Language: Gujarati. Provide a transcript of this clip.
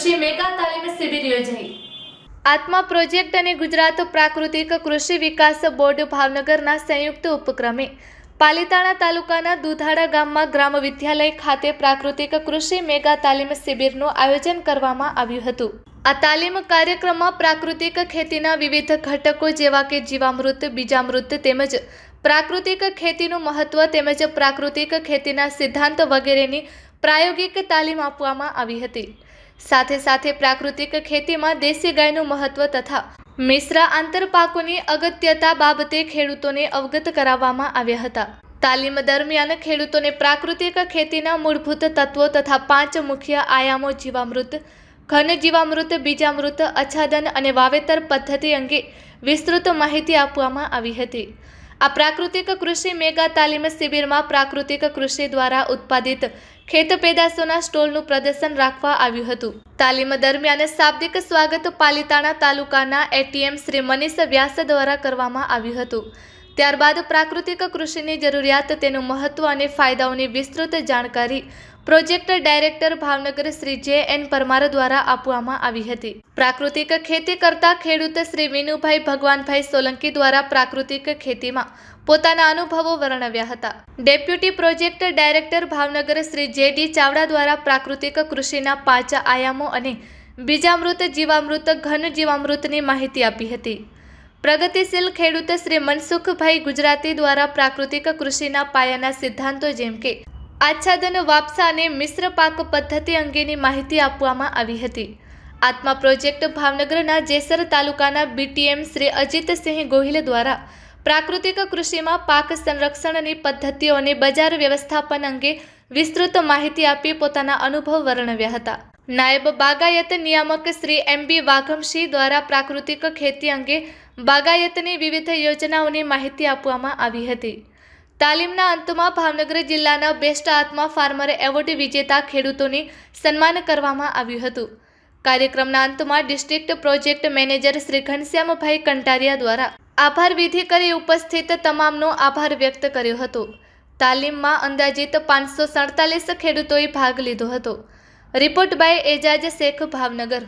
કૃષિ મેગા તાલીમ શિબિર યોજાઈ। આત્મા પ્રોજેક્ટ અને ગુજરાત પ્રાકૃતિક કૃષિ વિકાસ બોર્ડ ભાવનગરના સંયુક્ત ઉપક્રમે પાલીતાણા તાલુકાના દુધાળા ગામમાં ગ્રામ વિદ્યાલય ખાતે પ્રાકૃતિક કૃષિ મેગા તાલીમ શિબિરનું આયોજન કરવામાં આવ્યું હતું। આ તાલીમ કાર્યક્રમમાં પ્રાકૃતિક ખેતીના વિવિધ ઘટકો જેવા કે જીવામૃત, બીજામૃત તેમજ પ્રાકૃતિક ખેતીનું મહત્વ તેમજ પ્રાકૃતિક ખેતીના સિદ્ધાંત વગેરેની પ્રાયોગિક તાલીમ આપવામાં આવી હતી। સાથે સાથે પ્રાકૃતિક ખેતીમાં દેશી ગાયનું મહત્વ તથા મિશ્ર આંતરપાકોની અગત્યતા બાબતે ખેડૂતોને અવગત કરાવવામાં આવ્યા હતા। તાલીમ દરમિયાન ખેડૂતોને પ્રાકૃતિક ખેતીના મૂળભૂત તત્વો તથા 5 મુખ્ય આયામો જીવામૃત, ઘન જીવામૃત, બીજામૃત, આચ્છાદન અને વાવેતર પદ્ધતિ અંગે વિસ્તૃત માહિતી આપવામાં આવી હતી। આ પ્રાકૃતિક કૃષિ મેગા તાલીમ શિબિરમાં પ્રાકૃતિક કૃષિ દ્વારા ઉત્પાદિત ખેત પેદાશોના સ્ટોલનું પ્રદર્શન રાખવા આવ્યું હતું। તાલીમ દરમિયાન શાબ્દિક સ્વાગત પાલીતાણા તાલુકાના એટીએમ શ્રી મનીષ વ્યાસ દ્વારા કરવામાં આવ્યું હતું। ત્યારબાદ પ્રાકૃતિક કૃષિની જરૂરિયાત, તેનું મહત્વ અને ફાયદાઓની વિસ્તૃત જાણકારી પ્રોજેક્ટ ડાયરેક્ટર ભાવનગર શ્રી જે.એન. પરમાર દ્વારા આપવામાં આવી હતી। પ્રાકૃતિક ખેતી કરતા ખેડૂત શ્રી વિનુભાઈ ભગવાનભાઈ સોલંકી દ્વારા પ્રાકૃતિક ખેતીમાં પોતાના અનુભવો વર્ણવ્યા હતા। Deputy project director Bhavnagar Shri J D. Chavda દ્વારા પ્રાકૃતિક કૃષિના 5 આયામો અને બીજામૃત, જીવામૃત, ઘન જીવામૃતની માહિતી આપી હતી। પ્રગતિશીલ ખેડૂત શ્રી મનસુખભાઈ ગુજરાતી દ્વારા પ્રાકૃતિક કૃષિના પાયાના સિદ્ધાંતો જેમ કે આચ્છાદન, વાપસા અને મિશ્ર પાક પદ્ધતિ અંગેની માહિતી આપવામાં આવી હતી। આત્મા પ્રોજેક્ટ ભાવનગરના જેસર તાલુકાના બીટીએમ શ્રી અજીતસિંહ ગોહિલ દ્વારા પ્રાકૃતિક કૃષિમાં પાક સંરક્ષણની પદ્ધતિઓ અને બજાર વ્યવસ્થાપન અંગે વિસ્તૃત માહિતી આપી પોતાના અનુભવ વર્ણવ્યા હતા। નાયબ બાગાયત નિયામક શ્રી એમ.બી. વાઘમસિંહ દ્વારા પ્રાકૃતિક ખેતી અંગે બાગાયતની વિવિધ યોજનાઓની માહિતી આપવામાં આવી હતી। તાલીમના અંતમાં ભાવનગર જિલ્લાના બેસ્ટ આત્મા ફાર્મર એવોર્ડ વિજેતા ખેડૂતોની સન્માન કરવામાં આવ્યું હતું। કાર્યક્રમના અંતમાં ડિસ્ટ્રિક્ટ પ્રોજેક્ટ મેનેજર શ્રી ઘનશ્યામભાઈ કંટારિયા દ્વારા આભાર વિધિ કરી ઉપસ્થિત તમામનો આભાર વ્યક્ત કર્યો હતો। તાલીમમાં અંદાજિત 547 ખેડૂતોએ ભાગ લીધો હતો। Report by Ejaz Shaikh, Bhavnagar.